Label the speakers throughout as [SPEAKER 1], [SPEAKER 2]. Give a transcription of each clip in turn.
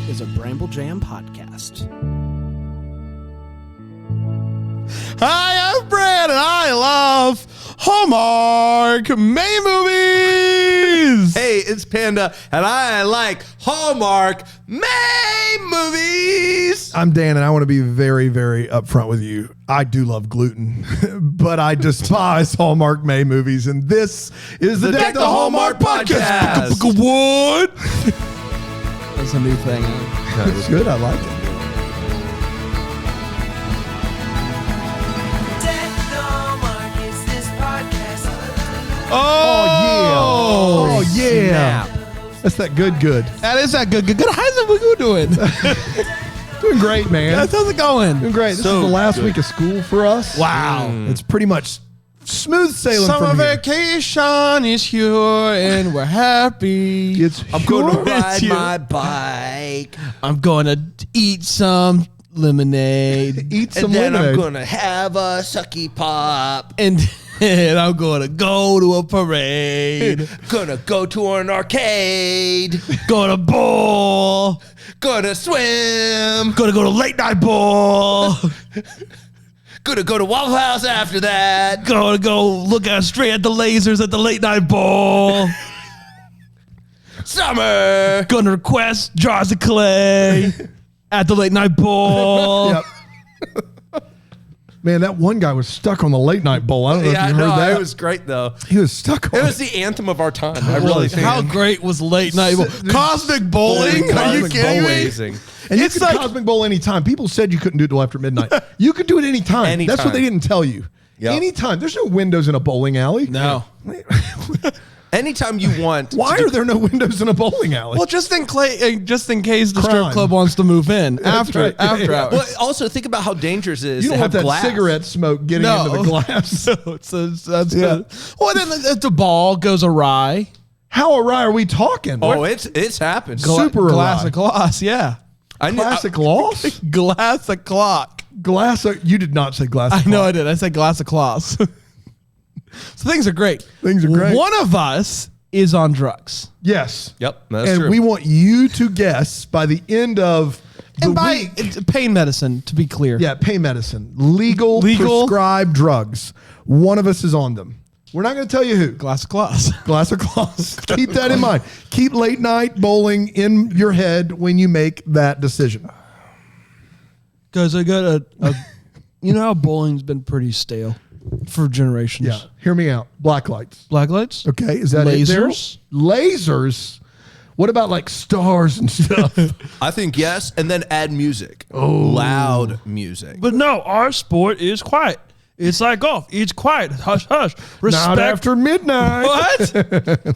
[SPEAKER 1] is a Bramble Jam podcast.
[SPEAKER 2] Hi, I'm Brad, and I love Hallmark May movies.
[SPEAKER 3] Hey, it's Panda, and I like Hallmark May movies.
[SPEAKER 4] I'm Dan, and I want to be very, very upfront with you. I do love gluten, but I despise Hallmark May movies, and this is the Deck the Hallmark podcast.
[SPEAKER 2] What? That's a new thing.
[SPEAKER 4] That's good. I like it.
[SPEAKER 2] Oh
[SPEAKER 4] yeah.
[SPEAKER 3] Snap.
[SPEAKER 4] That's that good.
[SPEAKER 2] That is that good. How's it doing?
[SPEAKER 4] Doing great, man.
[SPEAKER 2] How's it going?
[SPEAKER 4] Doing great. This
[SPEAKER 3] So
[SPEAKER 4] is the last
[SPEAKER 3] good.
[SPEAKER 4] week of school for us.
[SPEAKER 2] Wow.
[SPEAKER 4] It's pretty much smooth sailing
[SPEAKER 2] Summer
[SPEAKER 4] from here.
[SPEAKER 2] vacation is here, and we're happy.
[SPEAKER 4] It's
[SPEAKER 3] I'm going to
[SPEAKER 4] sure-
[SPEAKER 3] ride
[SPEAKER 2] you.
[SPEAKER 3] my bike,
[SPEAKER 2] I'm going to eat some lemonade.
[SPEAKER 4] Eat some
[SPEAKER 3] and then
[SPEAKER 4] lemonade.
[SPEAKER 3] I'm going to have a sucky pop.
[SPEAKER 2] And I'm going to go to a parade.
[SPEAKER 3] Gonna go to an arcade.
[SPEAKER 2] Going to bowl.
[SPEAKER 3] Gonna swim.
[SPEAKER 2] Going to go to late night bowl.
[SPEAKER 3] Gonna go to Waffle House after that.
[SPEAKER 2] Going to go look straight at the lasers at the late night bowl.
[SPEAKER 3] Summer.
[SPEAKER 2] Going to request jars of clay at the late night bowl.
[SPEAKER 4] Yep. Man, that one guy was stuck on the late night bowl. I don't know
[SPEAKER 3] Yeah,
[SPEAKER 4] if you heard
[SPEAKER 3] no,
[SPEAKER 4] that.
[SPEAKER 3] it was great though.
[SPEAKER 4] He was stuck on
[SPEAKER 3] It was the anthem of our time. I really think.
[SPEAKER 2] How great was late night bowl? Cosmic bowling? Are you
[SPEAKER 3] Cosmic
[SPEAKER 2] kidding me?
[SPEAKER 3] Amazing.
[SPEAKER 4] And you
[SPEAKER 2] It's
[SPEAKER 4] could
[SPEAKER 2] like-
[SPEAKER 4] Cosmic Bowl anytime. People said you couldn't do it till after midnight. You could do it anytime.
[SPEAKER 3] Anytime.
[SPEAKER 4] That's what they didn't tell you.
[SPEAKER 3] Yep.
[SPEAKER 4] Anytime. There's no windows in a bowling alley.
[SPEAKER 2] No.
[SPEAKER 3] Anytime you want.
[SPEAKER 4] Why are there no windows in a bowling alley?
[SPEAKER 2] Well, just in case the strip
[SPEAKER 4] Crime.
[SPEAKER 2] club wants to move in after
[SPEAKER 4] right.
[SPEAKER 2] after
[SPEAKER 4] Yeah.
[SPEAKER 2] hours.
[SPEAKER 3] Well, also think about how dangerous it is
[SPEAKER 4] you
[SPEAKER 3] to
[SPEAKER 4] don't want
[SPEAKER 3] have
[SPEAKER 4] that
[SPEAKER 3] glass.
[SPEAKER 4] cigarette smoke getting into the glass.
[SPEAKER 2] That's
[SPEAKER 4] Yeah.
[SPEAKER 2] good. Well, then the ball goes awry.
[SPEAKER 4] How awry are we talking?
[SPEAKER 3] Oh, it's happened.
[SPEAKER 4] Super
[SPEAKER 2] glass
[SPEAKER 4] awry.
[SPEAKER 2] of gloss, yeah.
[SPEAKER 3] I knew-
[SPEAKER 4] Classic loss?
[SPEAKER 2] Glass of clock.
[SPEAKER 4] Glass of, you did not say glass of
[SPEAKER 2] I know I
[SPEAKER 4] clock.
[SPEAKER 2] did. I said glass of closs. So things are great.
[SPEAKER 4] Things are great.
[SPEAKER 2] One of us is on drugs.
[SPEAKER 4] Yes.
[SPEAKER 3] Yep, that's
[SPEAKER 4] and
[SPEAKER 3] true.
[SPEAKER 4] we want you to guess by the end of the
[SPEAKER 2] And by
[SPEAKER 4] week.
[SPEAKER 2] it's pain medicine, to be clear.
[SPEAKER 4] Yeah, pain medicine. Legal prescribed drugs. One of us is on them. We're not going to tell you who.
[SPEAKER 2] Glass of closs.
[SPEAKER 4] Glass of claws. Keep that in mind. Keep late night bowling in your head when you make that decision.
[SPEAKER 2] Because I got a you know how bowling's been pretty stale for generations.
[SPEAKER 4] Yeah. Hear me out. Black lights.
[SPEAKER 2] Black lights?
[SPEAKER 4] Okay. Is that
[SPEAKER 2] Lasers?
[SPEAKER 4] it there? Lasers? What about like stars and stuff?
[SPEAKER 3] I think yes, and then add music. Oh, loud music.
[SPEAKER 2] But no, our sport is quiet. It's like golf. It's quiet. Hush, hush. Respect.
[SPEAKER 4] Not after midnight.
[SPEAKER 2] What?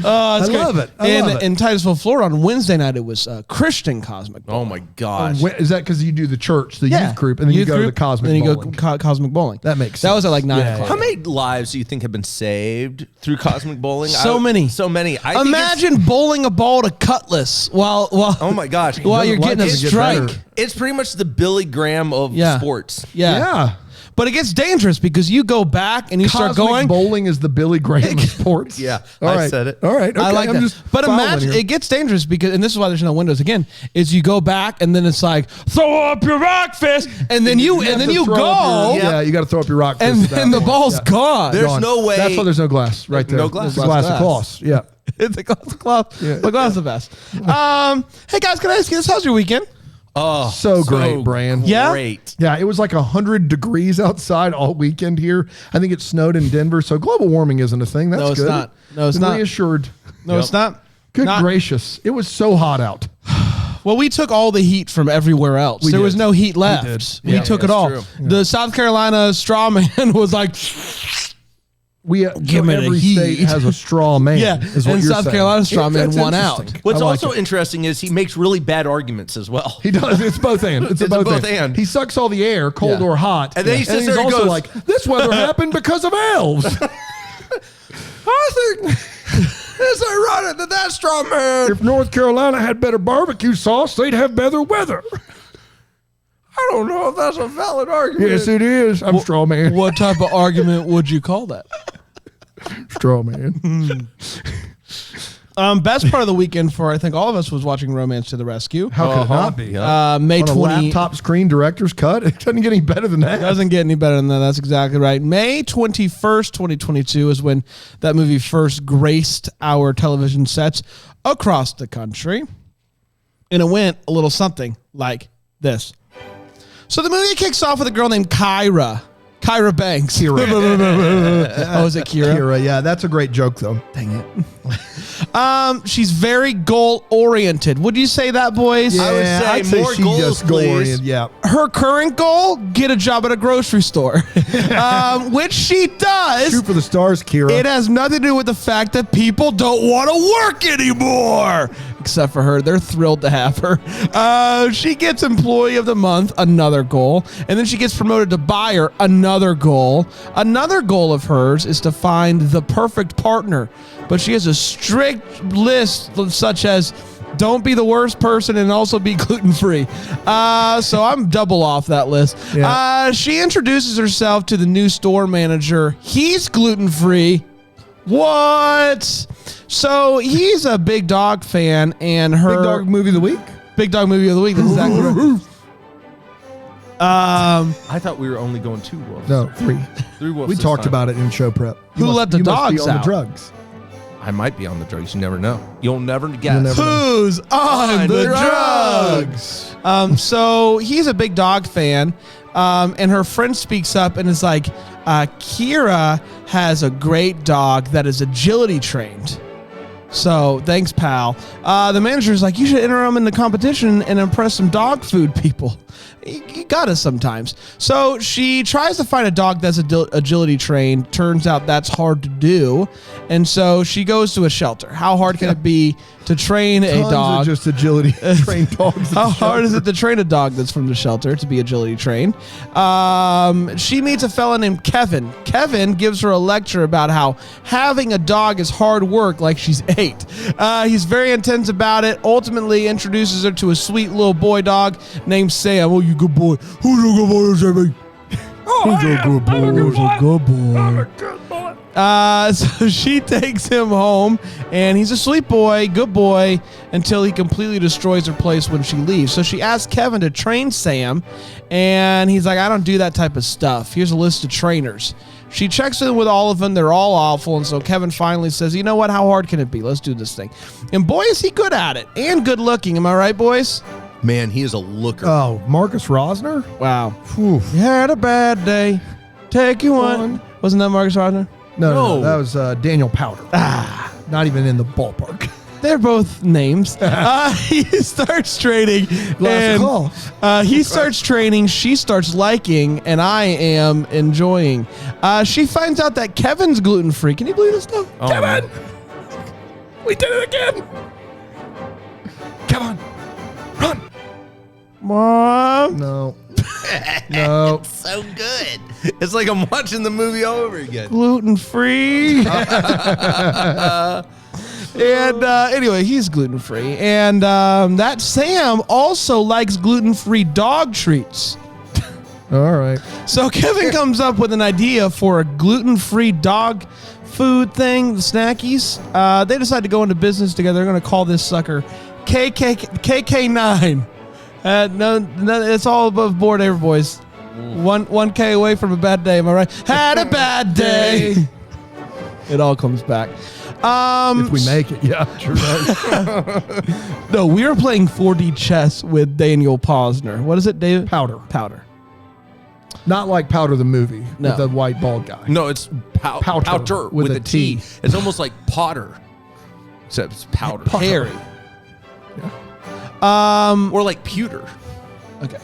[SPEAKER 4] I
[SPEAKER 2] That's
[SPEAKER 4] love it. I
[SPEAKER 2] and
[SPEAKER 4] love it.
[SPEAKER 2] in Titusville, Florida, on Wednesday night, it was Christian Cosmic Bowling.
[SPEAKER 3] Oh my gosh.
[SPEAKER 4] Is that because you do the church, the youth group, and then you
[SPEAKER 2] Youth
[SPEAKER 4] go to the
[SPEAKER 2] group,
[SPEAKER 4] cosmic
[SPEAKER 2] and then you
[SPEAKER 4] bowling?
[SPEAKER 2] go Cosmic Bowling.
[SPEAKER 4] That makes
[SPEAKER 2] That was
[SPEAKER 4] sense.
[SPEAKER 2] at like 9
[SPEAKER 4] Yeah,
[SPEAKER 2] o'clock.
[SPEAKER 3] How many lives do you think have been saved through cosmic bowling?
[SPEAKER 2] So many.
[SPEAKER 3] So many. I think
[SPEAKER 2] Imagine bowling a ball to Cutlass while
[SPEAKER 3] oh my gosh.
[SPEAKER 2] while you're getting a
[SPEAKER 4] Life doesn't get
[SPEAKER 2] strike.
[SPEAKER 4] better.
[SPEAKER 3] It's pretty much the Billy Graham of
[SPEAKER 2] Yeah.
[SPEAKER 3] sports.
[SPEAKER 2] Yeah. But it gets dangerous because you go back and you start
[SPEAKER 4] Cosmic
[SPEAKER 2] going.
[SPEAKER 4] bowling is the Billy Graham of sports.
[SPEAKER 3] Yeah,
[SPEAKER 4] All
[SPEAKER 3] I
[SPEAKER 4] right.
[SPEAKER 3] said it.
[SPEAKER 4] All right. Okay,
[SPEAKER 2] I like
[SPEAKER 4] I'm
[SPEAKER 2] that.
[SPEAKER 4] just
[SPEAKER 2] But
[SPEAKER 4] following
[SPEAKER 2] imagine
[SPEAKER 4] here.
[SPEAKER 2] it gets dangerous because, and this is why there's no windows again, is you go back and then it's like, throw up your rock fist. And then you
[SPEAKER 4] have to
[SPEAKER 2] go.
[SPEAKER 4] throw up your- Yeah, you got to throw up your rock fist.
[SPEAKER 2] And
[SPEAKER 4] at that
[SPEAKER 2] then the
[SPEAKER 4] point.
[SPEAKER 2] ball's
[SPEAKER 4] Yeah.
[SPEAKER 2] gone.
[SPEAKER 3] There's
[SPEAKER 4] Gone.
[SPEAKER 3] no way-
[SPEAKER 4] That's why there's no glass right there.
[SPEAKER 3] No glass.
[SPEAKER 4] It's a glass of cloth. Yeah.
[SPEAKER 2] It's a glass of cloth. The glass of best. Hey guys, can I ask you this? How's your weekend?
[SPEAKER 3] Oh,
[SPEAKER 4] So great, Brian.
[SPEAKER 2] Yeah?
[SPEAKER 3] Great.
[SPEAKER 4] Yeah, it was like 100 degrees outside all weekend here. I think it snowed in Denver, so global warming isn't a thing. That's
[SPEAKER 2] No, it's
[SPEAKER 4] good.
[SPEAKER 2] not. No, it's
[SPEAKER 4] Been
[SPEAKER 2] not.
[SPEAKER 4] Reassured.
[SPEAKER 2] No, it's not.
[SPEAKER 4] Good
[SPEAKER 2] Not-
[SPEAKER 4] gracious. It was so hot out.
[SPEAKER 2] Well, we took all the heat from everywhere else. There was
[SPEAKER 4] did.
[SPEAKER 2] no heat left.
[SPEAKER 4] did.
[SPEAKER 2] We
[SPEAKER 4] Yeah,
[SPEAKER 2] took it
[SPEAKER 3] that's
[SPEAKER 2] all.
[SPEAKER 3] true.
[SPEAKER 2] The South Carolina straw man was like,
[SPEAKER 4] We
[SPEAKER 2] Give
[SPEAKER 4] so
[SPEAKER 2] it a
[SPEAKER 4] every
[SPEAKER 2] heat.
[SPEAKER 4] state has a straw man.
[SPEAKER 2] Yeah,
[SPEAKER 4] is what
[SPEAKER 2] and
[SPEAKER 4] you're
[SPEAKER 2] South
[SPEAKER 4] saying.
[SPEAKER 2] Carolina straw man
[SPEAKER 4] That's
[SPEAKER 2] won out.
[SPEAKER 4] interesting.
[SPEAKER 3] What's
[SPEAKER 4] I like
[SPEAKER 3] also
[SPEAKER 4] it.
[SPEAKER 3] interesting is he makes really bad arguments as well.
[SPEAKER 4] He does. It's both and. It's a both and. He sucks all the air, cold
[SPEAKER 2] Yeah.
[SPEAKER 4] or hot.
[SPEAKER 3] And then he sits
[SPEAKER 4] he's
[SPEAKER 3] there and
[SPEAKER 4] also
[SPEAKER 3] goes-
[SPEAKER 4] like, this weather happened because of elves.
[SPEAKER 3] I think it's ironic that straw man.
[SPEAKER 4] If North Carolina had better barbecue sauce, they'd have better weather.
[SPEAKER 3] I don't know if that's a valid argument.
[SPEAKER 4] Yes, it is. I'm straw man.
[SPEAKER 2] what type of argument would you call that?
[SPEAKER 4] Straw man.
[SPEAKER 2] Best part of the weekend for I think all of us was watching Romance to the Rescue.
[SPEAKER 4] How could it not be?
[SPEAKER 2] May
[SPEAKER 4] On a
[SPEAKER 2] 20
[SPEAKER 4] laptop screen director's cut? It doesn't get any better than that.
[SPEAKER 2] Doesn't get any better than that. That's exactly right. May 21st, 2022 is when that movie first graced our television sets across the country. And it went a little something like this. So the movie kicks off with a girl named Kyra Banks.
[SPEAKER 4] Kira.
[SPEAKER 2] Oh, is it Kira?
[SPEAKER 4] Kira, yeah, that's a great joke, though.
[SPEAKER 2] Dang it. She's very goal-oriented. Would you say that, boys?
[SPEAKER 3] I would say
[SPEAKER 4] I'd
[SPEAKER 3] more
[SPEAKER 4] she's
[SPEAKER 3] goals,
[SPEAKER 4] just
[SPEAKER 3] please.
[SPEAKER 4] goal-oriented, yeah.
[SPEAKER 2] Her current goal, get a job at a grocery store, which she does.
[SPEAKER 4] Shoot for the stars, Kira.
[SPEAKER 2] It has nothing to do with the fact that people don't want to work anymore. Except for her. They're thrilled to have her. She gets Employee of the Month, another goal. And then she gets promoted to buyer, another goal. Another goal of hers is to find the perfect partner. But she has a strict list such as don't be the worst person and also be gluten-free. So I'm double off that list.
[SPEAKER 4] Yeah.
[SPEAKER 2] She introduces herself to the new store manager. He's gluten-free. What? So he's a Big Dog fan, and her
[SPEAKER 4] Big Dog movie of the week?
[SPEAKER 2] Big Dog movie of the week. That's exactly right.
[SPEAKER 3] I thought we were only going 2 wolves.
[SPEAKER 4] No, 3.
[SPEAKER 3] 3 wolves.
[SPEAKER 4] We
[SPEAKER 3] this
[SPEAKER 4] talked
[SPEAKER 3] time.
[SPEAKER 4] about it in show prep.
[SPEAKER 2] Who let the
[SPEAKER 4] you must be
[SPEAKER 2] dogs
[SPEAKER 4] on
[SPEAKER 2] out?
[SPEAKER 4] the drugs.
[SPEAKER 3] I might be on the drugs. You never know. You'll never guess.
[SPEAKER 4] never know.
[SPEAKER 2] Who's on the drugs? So he's a Big Dog fan, and her friend speaks up and is like, Kira has a great dog that is agility trained. So thanks, pal. The manager's like, you should enter them in the competition and impress some dog food people. You got us sometimes. So she tries to find a dog that's agility trained. Turns out that's hard to do. And so she goes to a shelter. How hard can it be to train a
[SPEAKER 4] Tons
[SPEAKER 2] dog?
[SPEAKER 4] of just agility trained dogs.
[SPEAKER 2] How hard is it to train a dog that's from the shelter to be agility trained? She meets a fella named Kevin. Kevin gives her a lecture about how having a dog is hard work like she's 8. He's very intense about it, ultimately introduces her to a sweet little boy dog named Sam. Oh, you good boy. Who's a good boy, Sammy? Who's a good boy? Who's a good boy? I'm a good boy. So she takes him home, and he's a sweet boy, good boy, until he completely destroys her place when she leaves. So she asks Kevin to train Sam, and he's like, I don't do that type of stuff. Here's a list of trainers. She checks in with all of them. They're all awful, and so Kevin finally says, you know what? How hard can it be? Let's do this thing. And boy, is he good at it, and good looking. Am I right, boys?
[SPEAKER 3] Man, he is a looker.
[SPEAKER 4] Oh, Marcus Rosner?
[SPEAKER 2] Wow.
[SPEAKER 4] Whew.
[SPEAKER 2] You had a bad day. Take you one. Wasn't that Marcus Rosner?
[SPEAKER 4] No, that was Daniel Powder. Not even in the ballpark.
[SPEAKER 2] They're both names. He starts training. He starts training. She starts liking, and I am enjoying. She finds out that Kevin's gluten-free. Can you believe this stuff?
[SPEAKER 3] Oh,
[SPEAKER 2] Kevin!
[SPEAKER 4] We did it again. Come on. Run.
[SPEAKER 2] Mom?
[SPEAKER 4] No. No.
[SPEAKER 3] so good. It's like I'm watching the movie all over again.
[SPEAKER 2] Gluten-free. And anyway, he's gluten-free. And that Sam also likes gluten-free dog treats.
[SPEAKER 4] All right.
[SPEAKER 2] So Kevin comes up with an idea for a gluten-free dog food thing, the snackies. They decide to go into business together. They're going to call this sucker KK9. No, it's all above board here, boys. 1K away from a bad day. Am I right? Had a bad day. It all comes back.
[SPEAKER 4] If we make it, yeah, sure does.
[SPEAKER 2] No, we are playing 4D chess with Daniel Posner. What is it, David?
[SPEAKER 4] Powder.
[SPEAKER 2] Powder.
[SPEAKER 4] Not like Powder the movie
[SPEAKER 2] No.
[SPEAKER 4] with the white bald guy.
[SPEAKER 3] No, it's powder with a T. It's almost like Potter, except it's powder.
[SPEAKER 2] Harry.
[SPEAKER 3] Or like pewter.
[SPEAKER 2] Okay.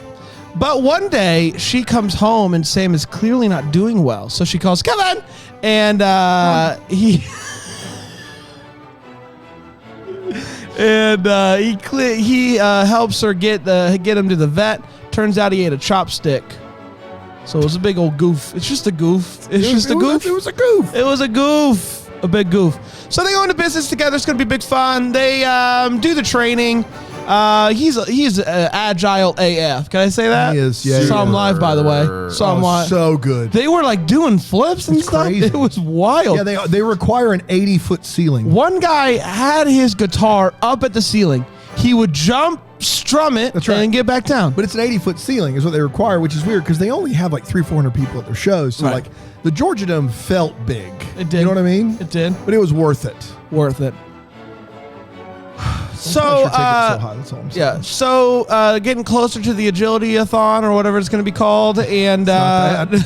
[SPEAKER 2] But one day she comes home and Sam is clearly not doing well. So she calls Kevin, and he helps her get him to the vet. Turns out he ate a chopstick. So it was a big old goof. It's just a goof. It was a goof.
[SPEAKER 4] It was a goof.
[SPEAKER 2] It was a goof. A big goof. So they go into business together. It's going to be big fun. They do the training. He's agile AF. Can I say that?
[SPEAKER 4] He is, yeah.
[SPEAKER 2] Saw him live, by the way. Saw him live.
[SPEAKER 4] So good.
[SPEAKER 2] They were like doing flips and stuff.
[SPEAKER 4] crazy.
[SPEAKER 2] It was wild.
[SPEAKER 4] Yeah, they require an 80-foot ceiling.
[SPEAKER 2] One guy had his guitar up at the ceiling. He would jump, strum it,
[SPEAKER 4] That's right.
[SPEAKER 2] and get back down.
[SPEAKER 4] But it's an 80-foot ceiling is what they require, which is weird because they only have like 300-400 people at their shows. So
[SPEAKER 2] Right.
[SPEAKER 4] like the Georgia Dome felt big.
[SPEAKER 2] It did.
[SPEAKER 4] You know what I mean?
[SPEAKER 2] It did.
[SPEAKER 4] But it was worth it.
[SPEAKER 2] Worth it. So,
[SPEAKER 4] Sometimes your ticket's so high, that's all I'm saying.
[SPEAKER 2] yeah. So, getting closer to the agility-a-thon or whatever it's going to be called, and
[SPEAKER 4] not bad.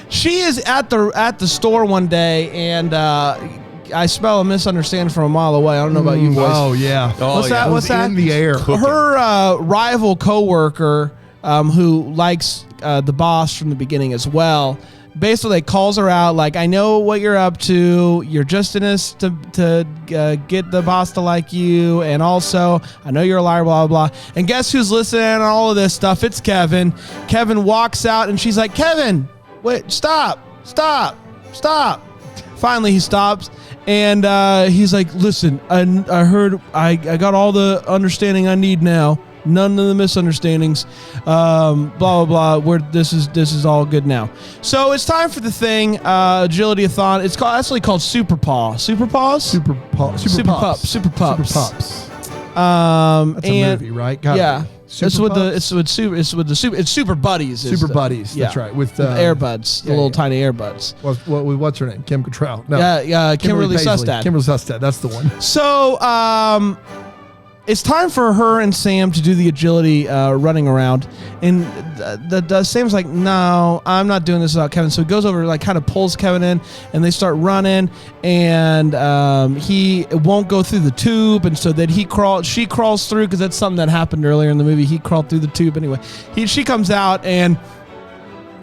[SPEAKER 2] she is at the store one day, and I smell a misunderstanding from a mile away. I don't know about you boys.
[SPEAKER 4] Oh yeah.
[SPEAKER 2] What's that?
[SPEAKER 4] It was
[SPEAKER 2] What's that?
[SPEAKER 4] in the air.
[SPEAKER 2] Her rival coworker, who likes the boss from the beginning as well, basically calls her out like, I know what you're up to. You're just in this to get the boss to like you. And also, I know you're a liar, blah, blah, blah. And guess who's listening to all of this stuff? It's Kevin. Kevin walks out and she's like, Kevin, wait, stop. Finally, he stops. And he's like, listen, I heard, I got all the understanding I need now. None of the misunderstandings. Blah, blah, blah. This is all good now. So it's time for the thing, Agility-a-thon. It's actually called Super Paw. Super Paws?
[SPEAKER 4] Super Pups.
[SPEAKER 2] Pups.
[SPEAKER 4] That's a movie, right? Gotta
[SPEAKER 2] Yeah.
[SPEAKER 4] be. Super Pups?
[SPEAKER 2] It's Super Buddies. is
[SPEAKER 4] Super
[SPEAKER 2] the-
[SPEAKER 4] Buddies. That's
[SPEAKER 2] yeah.
[SPEAKER 4] right. With
[SPEAKER 2] Airbuds, the little tiny Airbuds.
[SPEAKER 4] What's her name? Kim Cattrall. No.
[SPEAKER 2] Yeah, Kimberly
[SPEAKER 4] Paisley.
[SPEAKER 2] Sustad.
[SPEAKER 4] Kimberly Sustad. That's the one.
[SPEAKER 2] So, it's time for her and Sam to do the agility running around, and Sam's like, "No, I'm not doing this without Kevin." So he goes over, like, kind of pulls Kevin in, and they start running, and he won't go through the tube, and so then she crawls through because that's something that happened earlier in the movie. He crawled through the tube anyway. She comes out and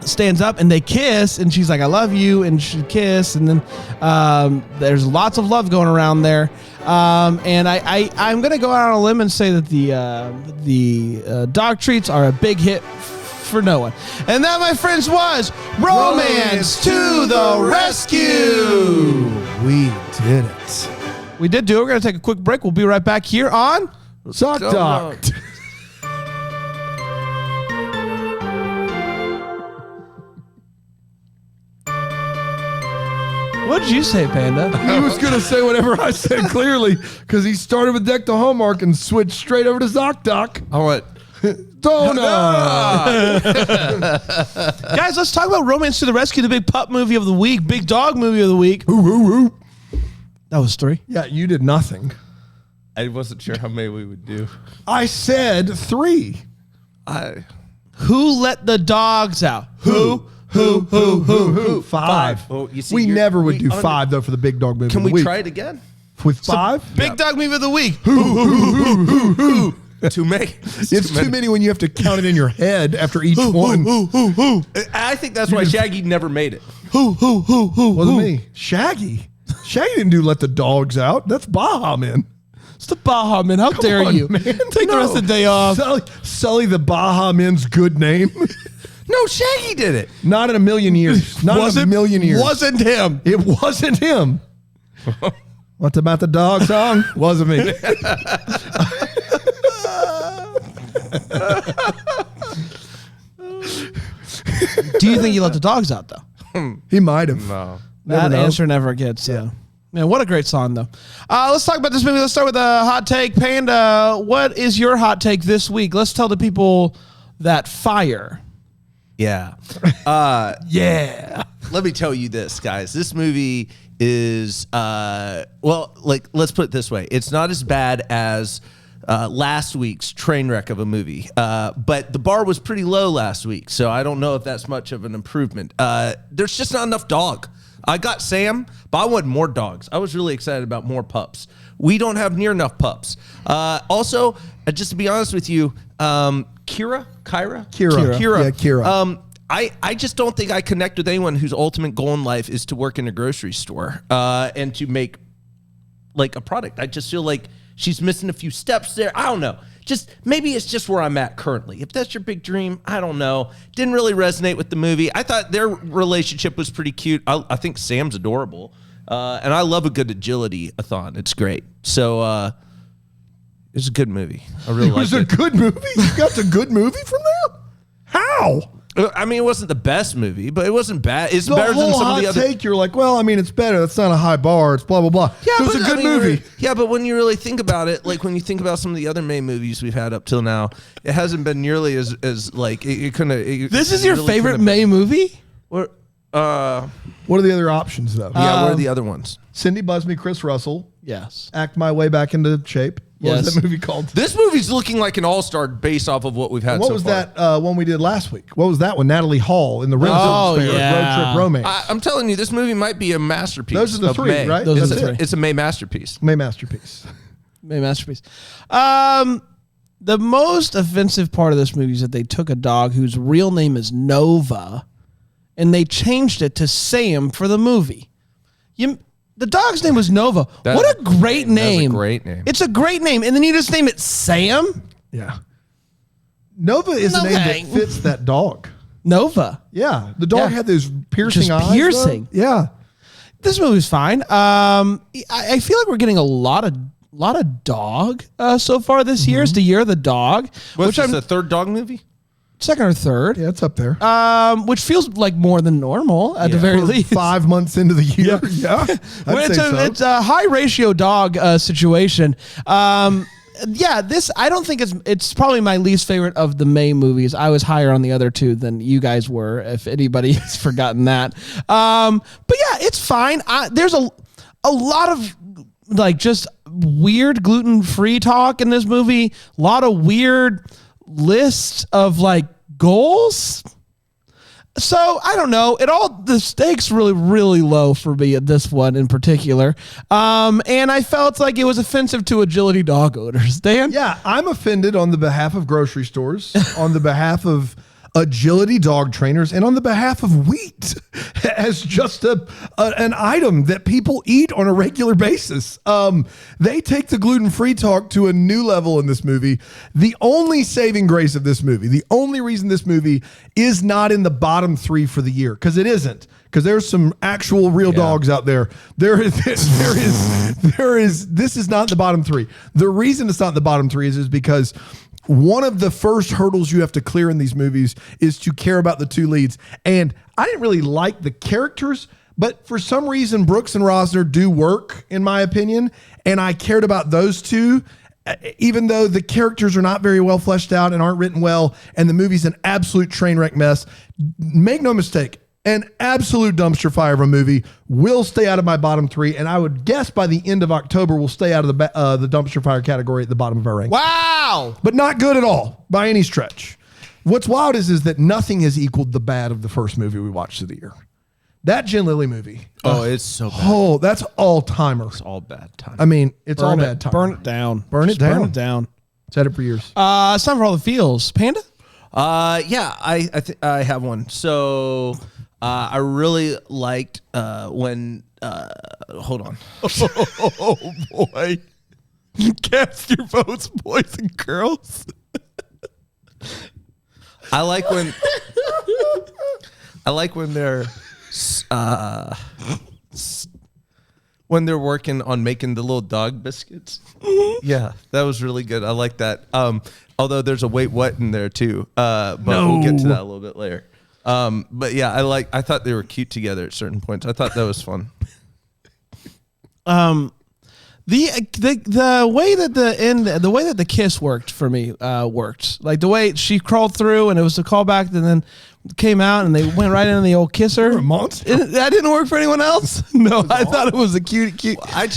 [SPEAKER 2] stands up and they kiss, and she's like, I love you, and she kiss, and then there's lots of love going around there, and I'm gonna go out on a limb and say that the dog treats are a big hit for no one. And that, my friends, was Romance to the Rescue.
[SPEAKER 4] We did it.
[SPEAKER 2] We did do it. We're gonna take a quick break. We'll be right back here on
[SPEAKER 4] Sock Doc.
[SPEAKER 2] What did you say, Panda?
[SPEAKER 4] He was going to say whatever I said clearly because he started with Deck the Hallmark and switched straight over to Zocdoc.
[SPEAKER 3] I went,
[SPEAKER 4] Donut.
[SPEAKER 2] Guys, let's talk about Romance to the Rescue, the big pup movie of the week, big dog movie of the week. That was 3.
[SPEAKER 4] Yeah, you did nothing.
[SPEAKER 3] I wasn't sure how many we would do.
[SPEAKER 4] I said 3.
[SPEAKER 2] Who let the dogs out? Who?
[SPEAKER 4] 5.
[SPEAKER 3] Oh, you see,
[SPEAKER 4] we never would do 5 though for the big dog movie.
[SPEAKER 3] Can
[SPEAKER 4] of the
[SPEAKER 3] we
[SPEAKER 4] week.
[SPEAKER 3] try it again?
[SPEAKER 4] with 5?
[SPEAKER 2] Big dog movie of the week.
[SPEAKER 3] Too many.
[SPEAKER 4] It's too many when you have to count it in your head after each one.
[SPEAKER 3] I think that's why Shaggy never made it.
[SPEAKER 4] Wasn't me. Shaggy. Shaggy didn't do Let the Dogs Out. That's Baja Man.
[SPEAKER 2] It's the Baja Man. How dare
[SPEAKER 4] on,
[SPEAKER 2] you?
[SPEAKER 4] man.
[SPEAKER 2] Take the rest of the day off.
[SPEAKER 4] Sully the Baja Man's good name.
[SPEAKER 3] No, Shaggy did it.
[SPEAKER 4] Not in a million years. Not in a million years.
[SPEAKER 2] Wasn't him.
[SPEAKER 4] It wasn't him. What about the dog song? Wasn't me.
[SPEAKER 2] Do you think he let the dogs out, though?
[SPEAKER 4] He might have.
[SPEAKER 3] No.
[SPEAKER 2] That
[SPEAKER 4] know.
[SPEAKER 2] answer never gets. Man, what a great song, though. Let's talk about this movie. Let's start with a hot take. Panda, what is your hot take this week? Let's tell the people that fire.
[SPEAKER 3] Yeah.
[SPEAKER 2] Yeah.
[SPEAKER 3] Let me tell you this, guys. This movie is, let's put it this way. It's not as bad as last week's train wreck of a movie. But the bar was pretty low last week, so I don't know if that's much of an improvement. There's just not enough dog. I got Sam, but I wanted more dogs. I was really excited about more pups. We don't have near enough pups. Also, just to be honest with you, Kira.
[SPEAKER 4] Yeah, Kira.
[SPEAKER 3] I just don't think I connect with anyone whose ultimate goal in life is to work in a grocery store and to make like a product. I just feel like she's missing a few steps there. I don't know. Maybe it's just where I'm at currently. If that's your big dream, I don't know. Didn't really resonate with the movie. I thought their relationship was pretty cute. I think Sam's adorable. And I love a good agility-a-thon. It's great. So, It's a good movie. I really
[SPEAKER 4] It was
[SPEAKER 3] liked
[SPEAKER 4] a good movie? You got a good movie from there? How?
[SPEAKER 3] I mean, it wasn't the best movie, but it wasn't bad. It's
[SPEAKER 4] The
[SPEAKER 3] better than
[SPEAKER 4] whole
[SPEAKER 3] some of
[SPEAKER 4] hot
[SPEAKER 3] the other.
[SPEAKER 4] take, you're like, well, I mean, it's better. That's not a high bar. It's blah, blah, blah.
[SPEAKER 3] Yeah,
[SPEAKER 4] so it's
[SPEAKER 3] but
[SPEAKER 4] a good
[SPEAKER 3] I mean,
[SPEAKER 4] movie.
[SPEAKER 3] Yeah, but when you really think about it, like when you think about some of the other May movies we've had up till now, it hasn't been nearly as like it couldn't.
[SPEAKER 2] This is your favorite May movie?
[SPEAKER 3] What?
[SPEAKER 4] What are the other options, though?
[SPEAKER 3] Yeah, what are the other ones?
[SPEAKER 4] Cindy Busby, Chris Russell,
[SPEAKER 2] Yes.
[SPEAKER 4] Act My Way Back into Shape. What was
[SPEAKER 2] Yes.
[SPEAKER 4] that movie called?
[SPEAKER 3] This movie's looking like an all-star based off of what we've had.
[SPEAKER 4] What
[SPEAKER 3] so
[SPEAKER 4] was
[SPEAKER 3] far.
[SPEAKER 4] that one we did last week? What was that one? Natalie Hall in the Renfield
[SPEAKER 2] Oh,
[SPEAKER 4] Fair,
[SPEAKER 2] yeah.
[SPEAKER 4] Road Trip Romance.
[SPEAKER 3] I'm telling you, this movie might be a masterpiece.
[SPEAKER 4] Those are the
[SPEAKER 3] of
[SPEAKER 4] three,
[SPEAKER 3] May.
[SPEAKER 4] right?
[SPEAKER 2] Those
[SPEAKER 3] It's
[SPEAKER 2] are the
[SPEAKER 3] a-
[SPEAKER 2] three.
[SPEAKER 3] It's a May masterpiece.
[SPEAKER 4] May masterpiece.
[SPEAKER 2] May masterpiece. The most offensive part of this movie is that they took a dog whose real name is Nova, and they changed it to Sam for the movie. The dog's name was Nova. What a great name!
[SPEAKER 3] That's a great name.
[SPEAKER 2] It's a great name, and then you just name it Sam.
[SPEAKER 4] Yeah. Nova is a name
[SPEAKER 2] Okay.
[SPEAKER 4] that fits that dog.
[SPEAKER 2] Nova.
[SPEAKER 4] Yeah. The dog
[SPEAKER 2] Yeah.
[SPEAKER 4] had those piercing
[SPEAKER 2] Just
[SPEAKER 4] eyes. though.
[SPEAKER 2] piercing.
[SPEAKER 4] Yeah.
[SPEAKER 2] This movie's fine. I feel like we're getting a lot of dog so far this year. It's the year of the dog,
[SPEAKER 3] What's
[SPEAKER 2] which
[SPEAKER 3] this,
[SPEAKER 2] I'm
[SPEAKER 3] the third dog movie?
[SPEAKER 2] second or third.
[SPEAKER 4] Yeah, it's up there.
[SPEAKER 2] Which feels like more than normal at the very least.
[SPEAKER 4] 5 months into the year. Yeah.
[SPEAKER 2] Well,
[SPEAKER 4] I'd say so.
[SPEAKER 2] it's a high ratio dog situation. Yeah, this I don't think it's probably my least favorite of the May movies. I was higher on the other two than you guys were, if anybody has forgotten that. But yeah, it's fine. There's a lot of like just weird gluten-free talk in this movie. A lot of weird lists of like goals. So I don't know. The stakes really low for me at this one in particular. And I felt like it was offensive to agility dog owners. Dan?
[SPEAKER 4] Yeah, I'm offended on the behalf of grocery stores, on the behalf of agility dog trainers, and on the behalf of wheat as just an item that people eat on a regular basis. They take the gluten-free talk to a new level in this movie. The only saving grace of this movie, the only reason this movie is not in the bottom 3 for the year, because it isn't, because there's some actual real dogs out there. This is not the bottom 3. The reason it's not in the bottom 3 is because one of the first hurdles you have to clear in these movies is to care about the two leads. And I didn't really like the characters, but for some reason, Brooks and Rosner do work, in my opinion. And I cared about those two, even though the characters are not very well fleshed out and aren't written well. And the movie's an absolute train wreck mess. Make no mistake, an absolute dumpster fire of a movie will stay out of my bottom 3. And I would guess by the end of October, we'll stay out of the dumpster fire category at the bottom of our ranking.
[SPEAKER 2] Wow.
[SPEAKER 4] But not good at all by any stretch. What's wild is that nothing has equaled the bad of the first movie we watched of the year. That Jen Lilly movie.
[SPEAKER 3] Oh, it's so bad.
[SPEAKER 4] Oh, that's all timer.
[SPEAKER 3] It's all bad time.
[SPEAKER 4] I mean, it's all
[SPEAKER 2] Burn
[SPEAKER 4] bad
[SPEAKER 2] it.
[SPEAKER 4] time.
[SPEAKER 2] Burn it down.
[SPEAKER 4] Burn it
[SPEAKER 2] Just
[SPEAKER 4] down.
[SPEAKER 2] Burn it down.
[SPEAKER 4] Said it for years.
[SPEAKER 2] It's time for all the feels. Panda?
[SPEAKER 3] Yeah, I have one. So I really liked when. Hold on.
[SPEAKER 2] Oh boy. Cast your votes, boys and girls.
[SPEAKER 3] I like when they're when they're working on making the little dog biscuits. Yeah, that was really good. I like that. Although there's a wait what in there too. But we'll get to that a little bit later. But yeah, I thought they were cute together at certain points. I thought that was fun.
[SPEAKER 2] The way that the way that the kiss worked for me worked. Like the way she crawled through and it was a callback and then came out and they went right into the old kisser.
[SPEAKER 4] You're a monster.
[SPEAKER 2] That didn't work for anyone else. No, I thought it was a cute.
[SPEAKER 3] I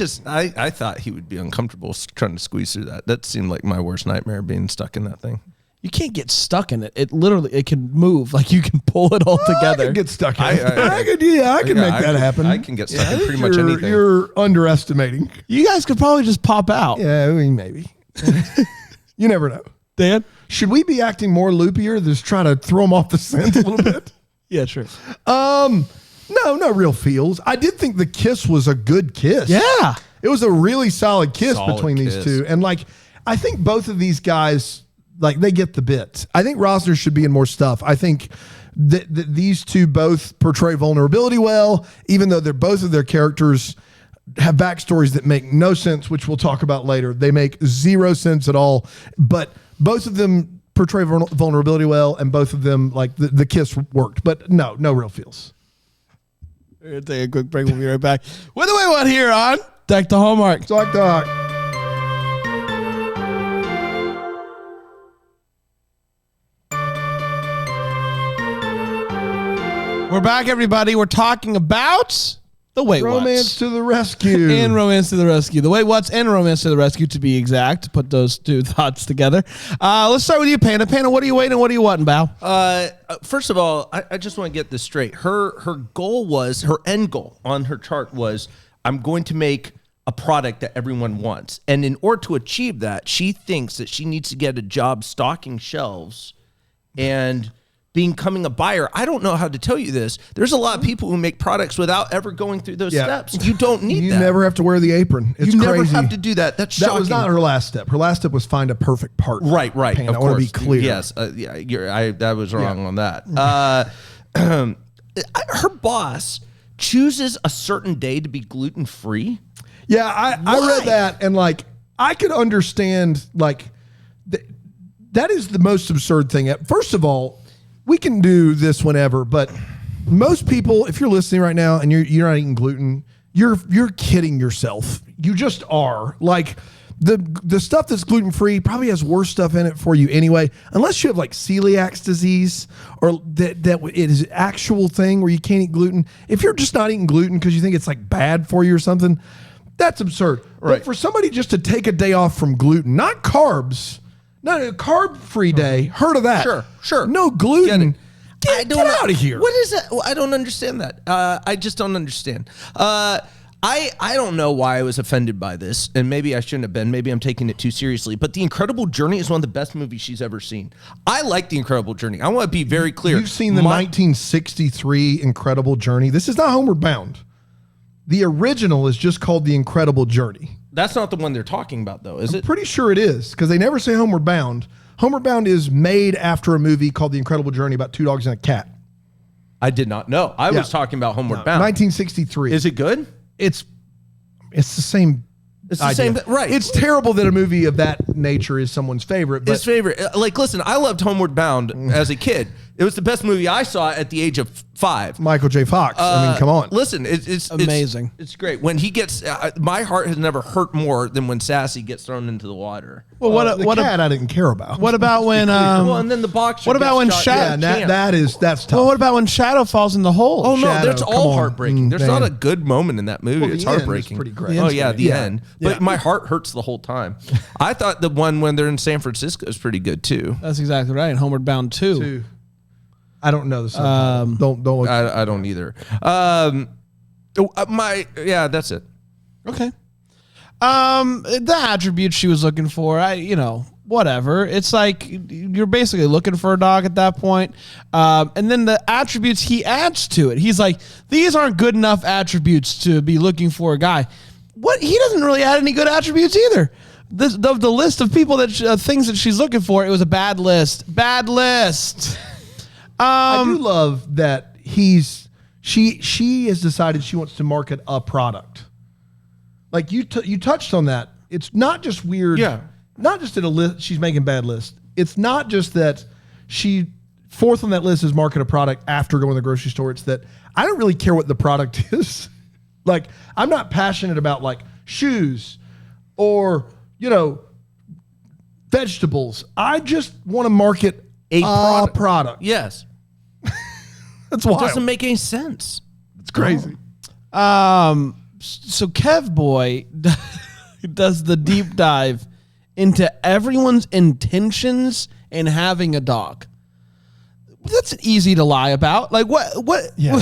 [SPEAKER 3] thought he would be uncomfortable trying to squeeze through that. That seemed like my worst nightmare, being stuck in that thing.
[SPEAKER 2] You can't get stuck in it. It literally it can move. Like you can pull it all
[SPEAKER 4] I
[SPEAKER 2] together.
[SPEAKER 4] could get stuck in it.
[SPEAKER 3] I
[SPEAKER 4] I can make that happen.
[SPEAKER 3] I can get stuck in
[SPEAKER 4] I think
[SPEAKER 3] pretty much anything.
[SPEAKER 4] You're underestimating.
[SPEAKER 2] You guys could probably just pop out.
[SPEAKER 4] Yeah, I mean, maybe. You never know.
[SPEAKER 2] Dan?
[SPEAKER 4] Should we be acting more loopier? Just try to throw them off the scent a little bit.
[SPEAKER 2] Yeah, sure.
[SPEAKER 4] No real feels. I did think the kiss was a good kiss.
[SPEAKER 2] Yeah.
[SPEAKER 4] It was a really solid kiss
[SPEAKER 3] Solid
[SPEAKER 4] between
[SPEAKER 3] kiss.
[SPEAKER 4] these two. And like, I think both of these guys, like they get the bit. I think Rosner should be in more stuff. I think that these two both portray vulnerability well, even though they're both of their characters have backstories that make no sense, which we'll talk about later. They make zero sense at all, but both of them portray vulnerability well, and both of them, like the kiss worked, but no real feels.
[SPEAKER 2] We're going to take a quick break. We'll be right back with the way one here on Deck the Hallmark.
[SPEAKER 4] Doc.
[SPEAKER 2] We're back, everybody. We're talking about the Wait
[SPEAKER 4] Romance
[SPEAKER 2] What's.
[SPEAKER 4] to the rescue.
[SPEAKER 2] And Romance to the Rescue. The Wait What's and Romance to the Rescue, to be exact. Put those two thoughts together. Let's start with you, Panda. Panda, what are you waiting? What are you wanting, Bao?
[SPEAKER 3] First of all, I just want to get this straight. Her end goal on her chart was, I'm going to make a product that everyone wants. And in order to achieve that, she thinks that she needs to get a job stocking shelves and becoming a buyer. I don't know how to tell you this. There's a lot of people who make products without ever going through those steps. You don't need
[SPEAKER 4] you
[SPEAKER 3] that.
[SPEAKER 4] You never have to wear the apron. It's
[SPEAKER 3] you
[SPEAKER 4] crazy.
[SPEAKER 3] never have to do that. That's shocking.
[SPEAKER 4] That was not her last step. Her last step was find a perfect partner.
[SPEAKER 3] Right.
[SPEAKER 4] Panda,
[SPEAKER 3] Of
[SPEAKER 4] I want to
[SPEAKER 3] course.
[SPEAKER 4] be clear.
[SPEAKER 3] Yes. I was wrong on that. Her boss chooses a certain day to be gluten-free.
[SPEAKER 4] Yeah, I read that, and like I could understand that is the most absurd thing. First of all, we can do this whenever, but most people, if you're listening right now and you're not eating gluten, you're kidding yourself. You just are. Like the stuff that's gluten free probably has worse stuff in it for you anyway, unless you have like celiac disease or that it is an actual thing where you can't eat gluten. If you're just not eating gluten because you think it's like bad for you or something, that's absurd.
[SPEAKER 3] Right.
[SPEAKER 4] But for somebody just to take a day off from gluten, not carbs, not a carb-free day. Heard of that?
[SPEAKER 3] Sure.
[SPEAKER 4] No gluten. Get out of here.
[SPEAKER 3] What is that? I don't understand that. I just don't understand. I don't know why I was offended by this, and maybe I shouldn't have been. Maybe I'm taking it too seriously. But The Incredible Journey is one of the best movies she's ever seen. I like The Incredible Journey. I want to be very clear.
[SPEAKER 4] You've seen the 1963 Incredible Journey. This is not Homeward Bound. The original is just called The Incredible Journey.
[SPEAKER 3] That's not the one they're talking about, though, is it?
[SPEAKER 4] Pretty sure it is, because they never say Homeward Bound. Homeward Bound is made after a movie called The Incredible Journey about two dogs and a cat.
[SPEAKER 3] I did not know. I was talking about Homeward Bound.
[SPEAKER 4] 1963.
[SPEAKER 3] Is it good?
[SPEAKER 4] It's the same.
[SPEAKER 3] It's the same, right?
[SPEAKER 4] It's terrible that a movie of that nature is someone's favorite. But
[SPEAKER 3] His favorite. Like, listen, I loved Homeward Bound as a kid. It was the best movie I saw at the age of 5.
[SPEAKER 4] Michael J. Fox. I mean, come on.
[SPEAKER 3] Listen, it's
[SPEAKER 2] amazing.
[SPEAKER 3] It's great when he gets. My heart has never hurt more than when Sassy gets thrown into the water.
[SPEAKER 2] Well,
[SPEAKER 4] the cat I didn't care about.
[SPEAKER 2] What about when?
[SPEAKER 3] Well, and then the boxer.
[SPEAKER 2] What about when
[SPEAKER 3] gets shot.
[SPEAKER 2] Shadow?
[SPEAKER 4] That's tough.
[SPEAKER 2] Well, what about when Shadow falls in the hole?
[SPEAKER 3] Oh no,
[SPEAKER 4] Shadow,
[SPEAKER 3] that's
[SPEAKER 4] come
[SPEAKER 3] all
[SPEAKER 4] on.
[SPEAKER 3] heartbreaking. There's not a good moment in that movie.
[SPEAKER 4] Well,
[SPEAKER 3] It's
[SPEAKER 4] the end is
[SPEAKER 3] heartbreaking.
[SPEAKER 4] pretty great.
[SPEAKER 3] Oh yeah, the end.
[SPEAKER 4] Yeah.
[SPEAKER 3] But my heart hurts the whole time. I thought the one when they're in San Francisco is pretty good too.
[SPEAKER 2] That's exactly right. Homeward Bound 2.
[SPEAKER 4] I don't know the song. Don't look.
[SPEAKER 3] I don't either. That's it.
[SPEAKER 2] Okay. The attributes she was looking for, whatever. It's like you're basically looking for a dog at that point. And then the attributes he adds to it. He's like, these aren't good enough attributes to be looking for a guy. What? He doesn't really add any good attributes either. The list of people that things that she's looking for, it was a bad list. Bad list.
[SPEAKER 4] I do love that she has decided she wants to market a product. Like you touched on that. It's not just weird.
[SPEAKER 3] Yeah.
[SPEAKER 4] Not just at a list. She's making bad lists. It's not just that she fourth on that list is market a product after going to the grocery store. It's that I don't really care what the product is. Like I'm not passionate about like shoes or, vegetables. I just want to market a product.
[SPEAKER 3] Yes.
[SPEAKER 4] That's wild.
[SPEAKER 3] It doesn't make any sense.
[SPEAKER 4] It's crazy.
[SPEAKER 2] So Kev Boy does the deep dive into everyone's intentions in having a dog. That's easy to lie about. Like what?
[SPEAKER 4] Yeah.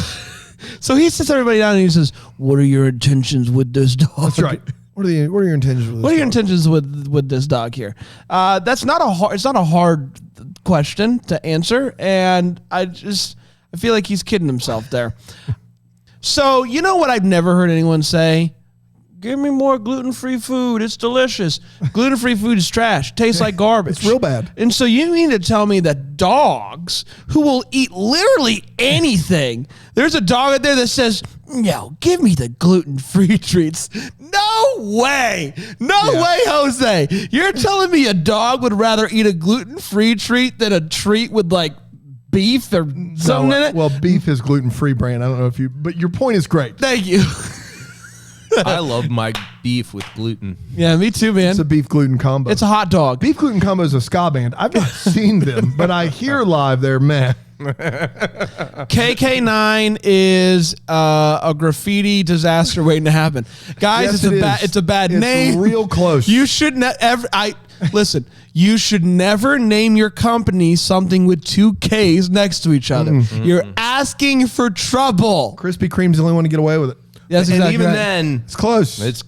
[SPEAKER 2] So he sits everybody down and he says, "What are your intentions with this dog?"
[SPEAKER 4] That's right. What are your intentions with this?
[SPEAKER 2] What are your
[SPEAKER 4] dog?
[SPEAKER 2] intentions with this dog here? It's not a hard question to answer, and I feel like he's kidding himself there. So you know what I've never heard anyone say? Give me more gluten-free food. It's delicious. Gluten-free food is trash. Tastes like garbage.
[SPEAKER 4] It's real bad.
[SPEAKER 2] And so you mean to tell me that dogs who will eat literally anything, there's a dog out there that says, yo, give me the gluten-free treats. No way. No way, Jose. You're telling me a dog would rather eat a gluten-free treat than a treat with like beef or something in it?
[SPEAKER 4] Well, beef is gluten-free, Brand. I don't know if you, but your point is great.
[SPEAKER 2] Thank you.
[SPEAKER 3] I love my beef with gluten.
[SPEAKER 2] Yeah, me too, man.
[SPEAKER 4] It's a beef gluten combo.
[SPEAKER 2] It's a hot dog.
[SPEAKER 4] Beef gluten combo is a ska band. I've not seen them, but I hear live they're man.
[SPEAKER 2] KK9 is a graffiti disaster waiting to happen, guys.
[SPEAKER 4] Yes,
[SPEAKER 2] it's a bad
[SPEAKER 4] it's
[SPEAKER 2] name.
[SPEAKER 4] Real close.
[SPEAKER 2] You should never. Listen. You should never name your company something with 2 K's next to each other. You're asking for trouble.
[SPEAKER 4] Krispy Kreme's the only one to get away with it.
[SPEAKER 2] That's
[SPEAKER 3] And
[SPEAKER 2] exactly
[SPEAKER 3] even
[SPEAKER 2] right.
[SPEAKER 3] then,
[SPEAKER 4] It's close.
[SPEAKER 3] it's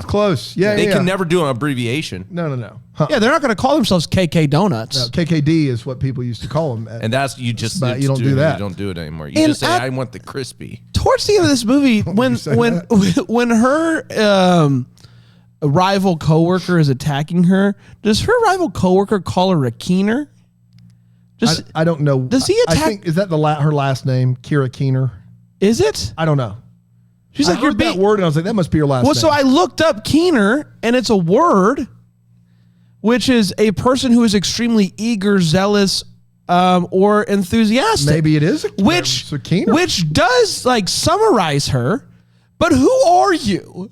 [SPEAKER 4] close. Yeah,
[SPEAKER 3] They
[SPEAKER 4] yeah.
[SPEAKER 3] can never do an abbreviation,
[SPEAKER 4] No. Huh.
[SPEAKER 2] Yeah, they're not going to call themselves KK Donuts.
[SPEAKER 4] No, KKD is what people used to call them.
[SPEAKER 3] and that's you just
[SPEAKER 4] But you don't do that.
[SPEAKER 3] You don't do it anymore. You
[SPEAKER 2] And
[SPEAKER 3] just say,
[SPEAKER 2] at-
[SPEAKER 3] "I want the crispy."
[SPEAKER 2] Towards the end of this movie, when
[SPEAKER 4] say
[SPEAKER 2] when her rival coworker is attacking her, does her rival coworker call her a keener? Just
[SPEAKER 4] I don't know.
[SPEAKER 2] Does he
[SPEAKER 4] I
[SPEAKER 2] attack-
[SPEAKER 4] think, is that her last name, Kira Keener?
[SPEAKER 2] is it?
[SPEAKER 4] I don't know.
[SPEAKER 2] She's
[SPEAKER 4] I
[SPEAKER 2] like, you're
[SPEAKER 4] heard that
[SPEAKER 2] being.
[SPEAKER 4] word and I was like, that must be your last
[SPEAKER 2] Well,
[SPEAKER 4] name.
[SPEAKER 2] so I looked up keener, and it's a word, which is a person who is extremely eager, zealous, or enthusiastic.
[SPEAKER 4] Maybe it is.
[SPEAKER 2] Which
[SPEAKER 4] so Keener.
[SPEAKER 2] which does like summarize her. But who are you?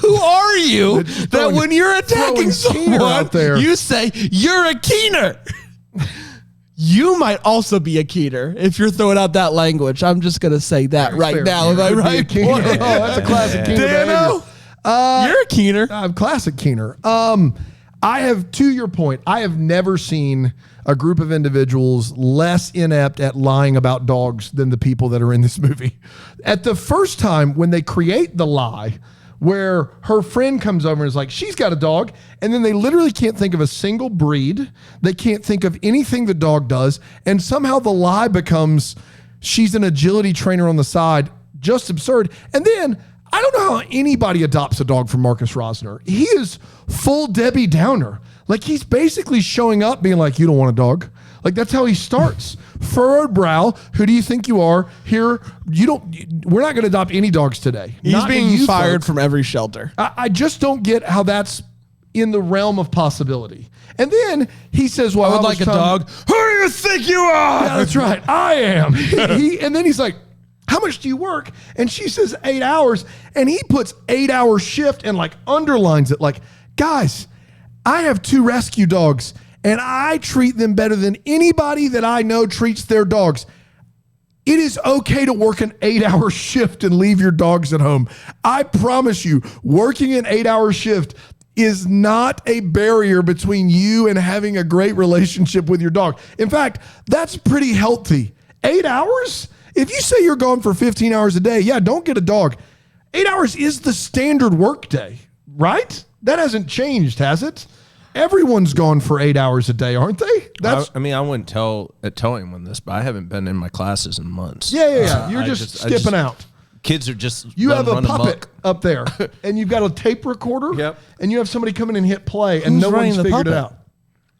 [SPEAKER 2] Who are you that
[SPEAKER 4] throwing-
[SPEAKER 2] when you're attacking
[SPEAKER 4] throwing Keener
[SPEAKER 2] someone,
[SPEAKER 4] out there.
[SPEAKER 2] you say you're a keener? You might also be a keener if you're throwing out that language. I'm just gonna say that right
[SPEAKER 4] Fair.
[SPEAKER 2] now. Am I
[SPEAKER 4] Could be a
[SPEAKER 2] right?
[SPEAKER 4] Keener. Oh, that's a classic Keener
[SPEAKER 2] Dano,
[SPEAKER 4] behavior.
[SPEAKER 2] you're a keener.
[SPEAKER 4] Classic Keener. I have, to your point, I have never seen a group of individuals less inept at lying about dogs than the people that are in this movie. At the first time when they create the lie, where her friend comes over and is like, she's got a dog, and then they literally can't think of a single breed. They can't think of anything the dog does, and somehow the lie becomes she's an agility trainer on the side. Just absurd. And then I don't know how anybody adopts a dog from Marcus Rosner. He is full Debbie Downer. Like, he's basically showing up being like, you don't want a dog. Like, that's how he starts. Furrowed brow. Who do you think you are? Here, we're not going to adopt any dogs today.
[SPEAKER 2] He's
[SPEAKER 4] Not
[SPEAKER 2] being
[SPEAKER 4] you
[SPEAKER 2] fired
[SPEAKER 4] folks.
[SPEAKER 2] from every shelter.
[SPEAKER 4] I just don't get how that's in the realm of possibility. And then he says, well,
[SPEAKER 2] I would like a dog. Who do you think you are?
[SPEAKER 4] Yeah, that's right. I am. And then he's like, how much do you work? And she says 8 hours. And he puts 8 hour shift and like underlines it. Like, guys, I have 2 rescue dogs and I treat them better than anybody that I know treats their dogs. It is okay to work an 8 hour shift and leave your dogs at home. I promise you, working an 8 hour shift is not a barrier between you and having a great relationship with your dog. In fact, that's pretty healthy. 8 hours? If you say you're gone for 15 hours a day, yeah, don't get a dog. 8 hours is the standard work day, right? That hasn't changed, has it? Everyone's gone for 8 hours a day, aren't they?
[SPEAKER 3] I mean, I wouldn't tell anyone this, but I haven't been in my classes in months.
[SPEAKER 4] Yeah. You're just skipping out.
[SPEAKER 3] Kids are just
[SPEAKER 4] You have a
[SPEAKER 3] run
[SPEAKER 4] puppet up there, and you've got a tape recorder,
[SPEAKER 3] Yep.
[SPEAKER 4] and you have somebody come in and hit play, and
[SPEAKER 2] Who's
[SPEAKER 4] no
[SPEAKER 2] running
[SPEAKER 4] one's
[SPEAKER 2] the
[SPEAKER 4] figured it
[SPEAKER 2] puppet?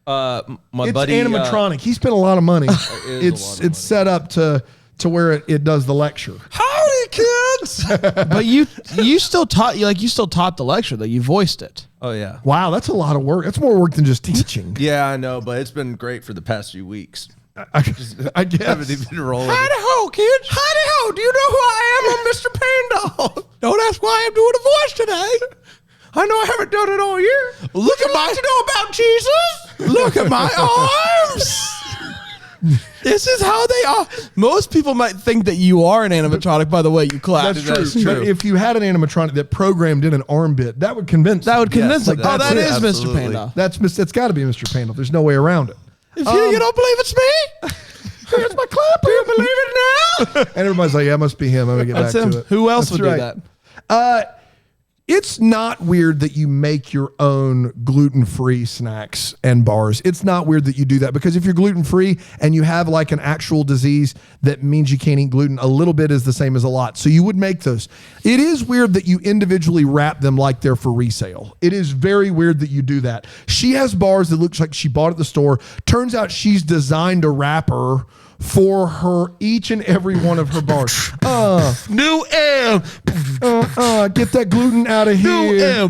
[SPEAKER 4] out.
[SPEAKER 3] My
[SPEAKER 4] It's
[SPEAKER 3] buddy
[SPEAKER 4] animatronic. He spent a lot of money.
[SPEAKER 3] a lot of
[SPEAKER 4] It's
[SPEAKER 3] money.
[SPEAKER 4] set up to where it does the lecture.
[SPEAKER 3] Howdy, kids!
[SPEAKER 2] But you still taught the lecture though. You voiced it.
[SPEAKER 3] Oh yeah,
[SPEAKER 4] Wow, that's a lot of work. That's more work than just teaching.
[SPEAKER 3] yeah, I know, but it's been great for the past few weeks.
[SPEAKER 4] I
[SPEAKER 3] Haven't
[SPEAKER 4] guess.
[SPEAKER 3] even rolling.
[SPEAKER 2] Howdy ho, kids. Howdy ho. Do you know who I am? I'm Mr. Panda. Don't ask why I'm doing a voice today. I know I haven't done it all year. Look at my to know about Jesus. Look at my arms. This is how they are. Most people might think that you are an animatronic by the way you clap.
[SPEAKER 4] That's true. But if you had an animatronic that programmed in an arm bit, that would convince.
[SPEAKER 2] That would convince
[SPEAKER 3] Yes,
[SPEAKER 2] them. Oh,
[SPEAKER 3] that's
[SPEAKER 2] that
[SPEAKER 3] it.
[SPEAKER 2] is Mr.
[SPEAKER 3] Absolutely.
[SPEAKER 2] Panda.
[SPEAKER 4] That's got to be Mr. Panda. There's no way around it.
[SPEAKER 2] If you don't believe it's me, here's my clap. Do you believe it now?
[SPEAKER 4] And everybody's like, yeah, it must be him. I'm going to get
[SPEAKER 2] That's
[SPEAKER 4] back
[SPEAKER 2] him.
[SPEAKER 4] to it.
[SPEAKER 2] Who else
[SPEAKER 4] That's
[SPEAKER 2] would
[SPEAKER 4] right.
[SPEAKER 2] do that?
[SPEAKER 4] It's not weird that you make your own gluten-free snacks and bars. It's not weird that you do that because if you're gluten-free and you have like an actual disease that means you can't eat gluten, a little bit is the same as a lot. So you would make those. It is weird that you individually wrap them like they're for resale. It is very weird that you do that. She has bars that looks like she bought at the store. Turns out she's designed a wrapper for her, each and every one of her bars.
[SPEAKER 2] New M.
[SPEAKER 4] Get that gluten out of here.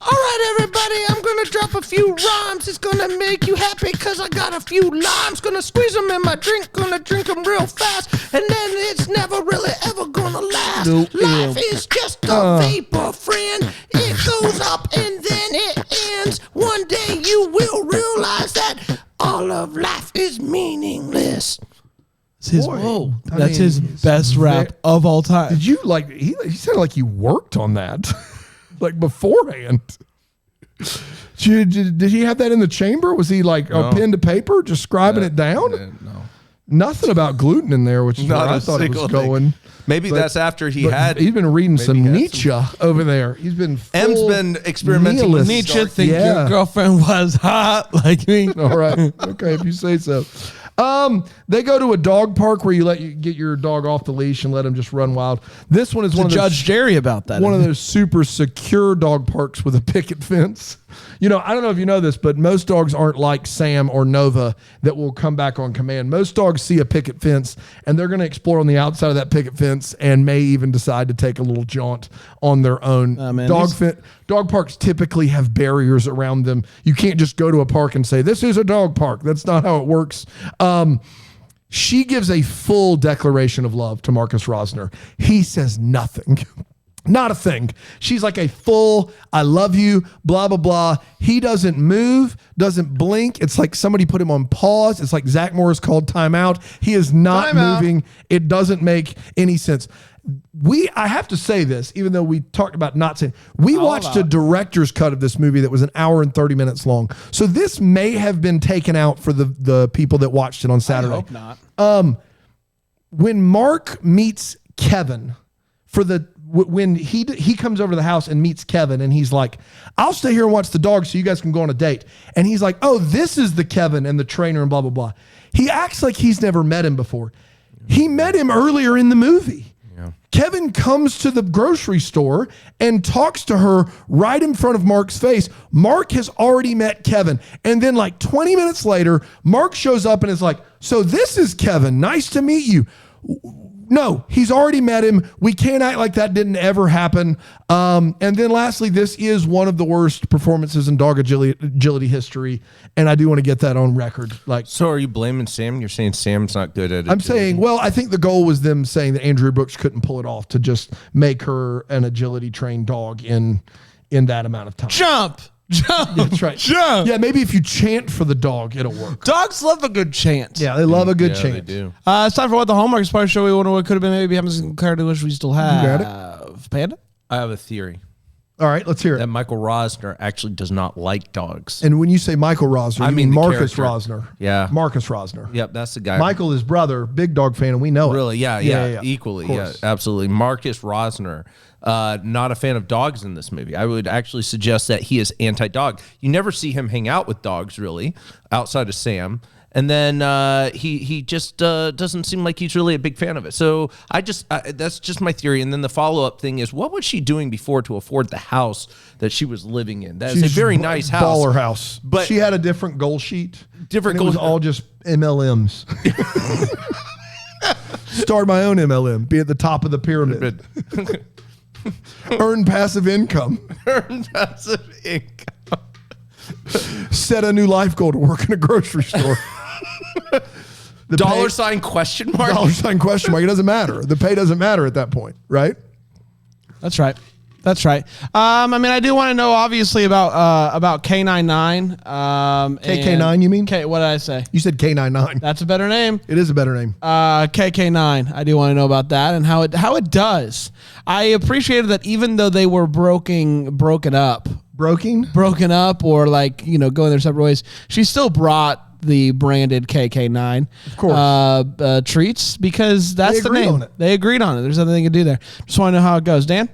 [SPEAKER 2] All right, everybody, I'm going to drop a few rhymes. It's going to make you happy because I got a few limes. Going to squeeze them in my drink, going to drink them real fast. And then it's never really ever going to last. Life is just a vapor, friend. It goes up and then it ends. One day you will realize that all of life is meaningless. That's his best rap of all time.
[SPEAKER 4] Did you he sounded like you worked on that like beforehand. Did he have that in the chamber? Was he like a pen to paper just scribing it down?
[SPEAKER 3] No.
[SPEAKER 4] Nothing about gluten in there, which is where I thought it was going.
[SPEAKER 3] Maybe that's after he's
[SPEAKER 4] been reading some Nietzsche over there. He's been
[SPEAKER 3] M's been experimenting with
[SPEAKER 2] Nietzsche. Think your girlfriend was hot like me.
[SPEAKER 4] All right, okay, if you say so. They go to a dog park where you get your dog off the leash and let him just run wild. This one is one of
[SPEAKER 2] Judge Jerry about that.
[SPEAKER 4] One of those super secure dog parks with a picket fence. You know, I don't know if you know this, but most dogs aren't like Sam or Nova that will come back on command. Most dogs see a picket fence and they're going to explore on the outside of that picket fence and may even decide to take a little jaunt on their own. Dog parks typically have barriers around them. You can't just go to a park and say, this is a dog park. That's not how it works. She gives a full declaration of love to Marcus Rosner. He says nothing. Not a thing. She's like a full, I love you, blah, blah, blah. He doesn't move, doesn't blink. It's like somebody put him on pause. It's like Zach Morris called timeout. He is not moving. It doesn't make any sense. I have to say this, even though we talked about not saying, we watched a director's cut of this movie that was an hour and 30 minutes long. So this may have been taken out for the people that watched it on Saturday.
[SPEAKER 2] I hope not.
[SPEAKER 4] When Mark meets Kevin when he comes over to the house and meets Kevin and he's like, I'll stay here and watch the dog so you guys can go on a date. And he's like, oh, this is the Kevin and the trainer and blah, blah, blah. He acts like he's never met him before. He met him earlier in the movie. Yeah. Kevin comes to the grocery store and talks to her right in front of Mark's face. Mark has already met Kevin. And then like 20 minutes later, Mark shows up and is like, so this is Kevin. Nice to meet you. No, he's already met him. We can't act like that didn't ever happen. And then lastly, this is one of the worst performances in dog agility history. And I do want to get that on record.
[SPEAKER 3] So are you blaming Sam? You're saying Sam's not good at it.
[SPEAKER 4] I'm saying, well, I think the goal was them saying that Andrea Brooks couldn't pull it off to just make her an agility trained dog in that amount of time.
[SPEAKER 2] Jump.
[SPEAKER 4] That's right.
[SPEAKER 2] Jump.
[SPEAKER 4] Yeah, maybe if you chant for the dog, it'll work.
[SPEAKER 2] Dogs love a good chant.
[SPEAKER 4] Yeah, they love a good chant.
[SPEAKER 3] They do.
[SPEAKER 2] It's time for what the Hallmark Spy show. We wonder what could have been. Maybe happens in clarity, which we still have.
[SPEAKER 4] You got
[SPEAKER 2] Panda?
[SPEAKER 3] I have a theory
[SPEAKER 4] All right, let's hear it.
[SPEAKER 3] that Michael Rosner actually does not like dogs.
[SPEAKER 4] And when you say Michael Rosner, you mean
[SPEAKER 3] the
[SPEAKER 4] Marcus
[SPEAKER 3] character.
[SPEAKER 4] Rosner.
[SPEAKER 3] Yeah.
[SPEAKER 4] Marcus Rosner.
[SPEAKER 3] Yep, that's the guy.
[SPEAKER 4] Michael, his brother, big dog fan, and we know it.
[SPEAKER 3] Really? Yeah. Equally.
[SPEAKER 4] Of
[SPEAKER 3] Yeah,
[SPEAKER 4] course.
[SPEAKER 3] absolutely. Marcus Rosner, not a fan of dogs in this movie. I would actually suggest that he is anti-dog. You never see him hang out with dogs, really, outside of Sam. And then he just doesn't seem like he's really a big fan of it. So that's just my theory. And then the follow-up thing is, what was she doing before to afford the house that she was living in? That is a very nice house.
[SPEAKER 4] Baller house.
[SPEAKER 3] But
[SPEAKER 4] she had a different goal sheet.
[SPEAKER 3] Different
[SPEAKER 4] goal. It was all just MLMs. Start my own MLM. Be at the top of the pyramid. Earn passive income.
[SPEAKER 3] Earn passive income.
[SPEAKER 4] Set a new life goal to work in a grocery store.
[SPEAKER 3] $? Question mark?
[SPEAKER 4] $? Question mark. It doesn't matter. The pay doesn't matter at that point, right?
[SPEAKER 2] That's right. That's right. I mean, I do want to know, obviously, about K99.
[SPEAKER 4] KK9, you mean?
[SPEAKER 2] What did I say?
[SPEAKER 4] You said K99.
[SPEAKER 2] That's a better name.
[SPEAKER 4] It is a better name.
[SPEAKER 2] KK9. I do want to know about that and how it does. I appreciated that even though they were broken up, or going their separate ways, she still brought the branded KK9,
[SPEAKER 4] of course,
[SPEAKER 2] treats, because that's the name.
[SPEAKER 4] On it.
[SPEAKER 2] They agreed on it. There's nothing they can do there. Just want to know how it goes. Dan?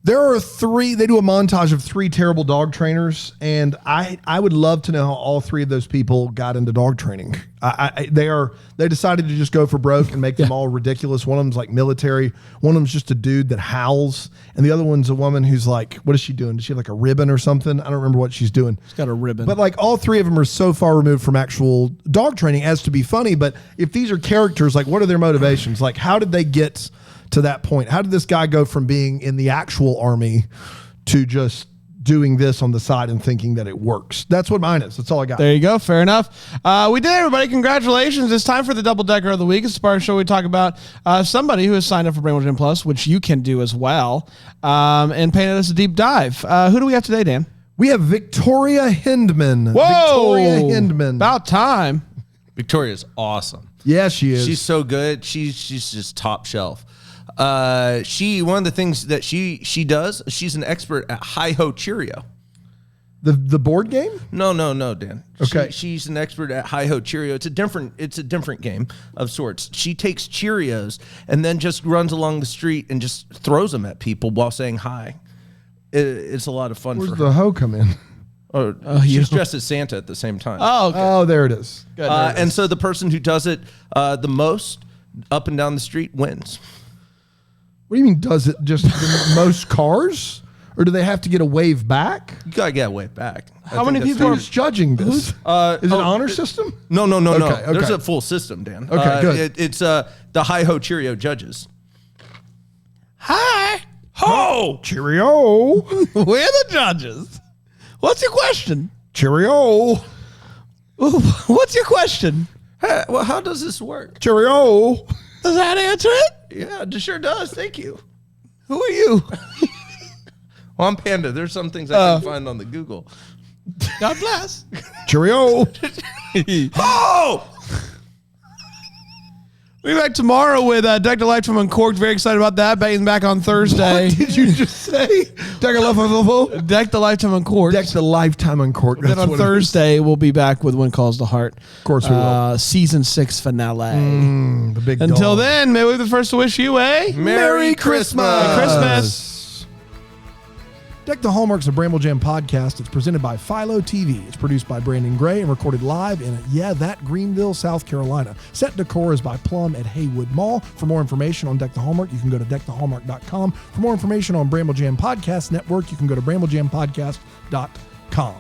[SPEAKER 4] There are they do a montage of 3 terrible dog trainers, and I would love to know how all 3 of those people got into dog training. They decided to just go for broke and make them all ridiculous. One of them's like military, one of them's just a dude that howls, and the other one's a woman who's like, what is she doing? Does she have like a ribbon or something? I don't remember what she's doing.
[SPEAKER 2] She's got a ribbon.
[SPEAKER 4] But like all 3 of them are so far removed from actual dog training as to be funny, but if these are characters, like what are their motivations? Like how did they get to that point? How did this guy go from being in the actual army to just doing this on the side and thinking that it works? That's what mine is. That's all I got.
[SPEAKER 2] There you go. Fair enough. We did, everybody. Congratulations. It's time for the Double Decker of the Week. It's the part of the show we talk about somebody who has signed up for Brainwell Gym Plus, which you can do as well, and painted us a deep dive. Who do we have today, Dan?
[SPEAKER 4] We have Victoria Hindman.
[SPEAKER 2] Whoa!
[SPEAKER 4] Victoria Hindman.
[SPEAKER 2] About time.
[SPEAKER 3] Victoria's awesome.
[SPEAKER 4] Yeah, she is.
[SPEAKER 3] She's so good. She's just top shelf. One of the things that she does, she's an expert at Hi-Ho Cheerio.
[SPEAKER 4] The board game?
[SPEAKER 3] No, Dan.
[SPEAKER 4] Okay.
[SPEAKER 3] She's an expert at Hi-Ho Cheerio. It's a different game of sorts. She takes Cheerios and then just runs along the street and just throws them at people while saying hi. It's a lot of fun.
[SPEAKER 4] Where's
[SPEAKER 3] for
[SPEAKER 4] the
[SPEAKER 3] her.
[SPEAKER 4] hoe come in?
[SPEAKER 3] She's dressed as Santa at the same time.
[SPEAKER 2] Oh, okay.
[SPEAKER 4] Oh, there it is.
[SPEAKER 2] Good.
[SPEAKER 3] And so the person who does it the most up and down the street wins.
[SPEAKER 4] What do you mean, does it just the most cars? Or do they have to get a wave back?
[SPEAKER 3] You gotta get a way back.
[SPEAKER 2] How many people
[SPEAKER 4] Who's judging this? Is it an honor system?
[SPEAKER 3] No.
[SPEAKER 4] Okay.
[SPEAKER 3] There's a full system, Dan.
[SPEAKER 4] Okay, good.
[SPEAKER 3] It's the Hi-Ho Cheerio judges. Hi. Ho.
[SPEAKER 4] Cheerio.
[SPEAKER 2] We're the judges. What's your question?
[SPEAKER 4] Cheerio.
[SPEAKER 2] Ooh, what's your question?
[SPEAKER 3] Hey, well, how does this work?
[SPEAKER 4] Cheerio.
[SPEAKER 2] Does that answer it?
[SPEAKER 3] Yeah, it sure does. Thank you.
[SPEAKER 2] Who are you?
[SPEAKER 3] Well, I'm Panda. There's some things I can find on the Google.
[SPEAKER 2] God bless.
[SPEAKER 4] Cheerio.
[SPEAKER 3] Oh!
[SPEAKER 2] We'll be back tomorrow with Deck the Lifetime Uncorked. Very excited about that. Being back on Thursday.
[SPEAKER 4] What did you just say? Deck
[SPEAKER 2] the Lifetime Uncorked.
[SPEAKER 4] Deck the Lifetime Uncorked.
[SPEAKER 2] Then on Thursday, we'll be back with When Calls the Heart.
[SPEAKER 4] Of course we will.
[SPEAKER 2] Season 6 finale.
[SPEAKER 4] The big
[SPEAKER 2] Until
[SPEAKER 4] dog.
[SPEAKER 2] then, may we be the first to wish you a
[SPEAKER 3] Merry Christmas.
[SPEAKER 2] Merry Christmas.
[SPEAKER 4] Deck the Hallmark's a Bramble Jam podcast. It's presented by Philo TV. It's produced by Brandon Gray and recorded live in, Greenville, South Carolina. Set decor is by Plum at Haywood Mall. For more information on Deck the Hallmark, you can go to deckthehallmark.com. For more information on Bramble Jam Podcast Network, you can go to bramblejampodcast.com.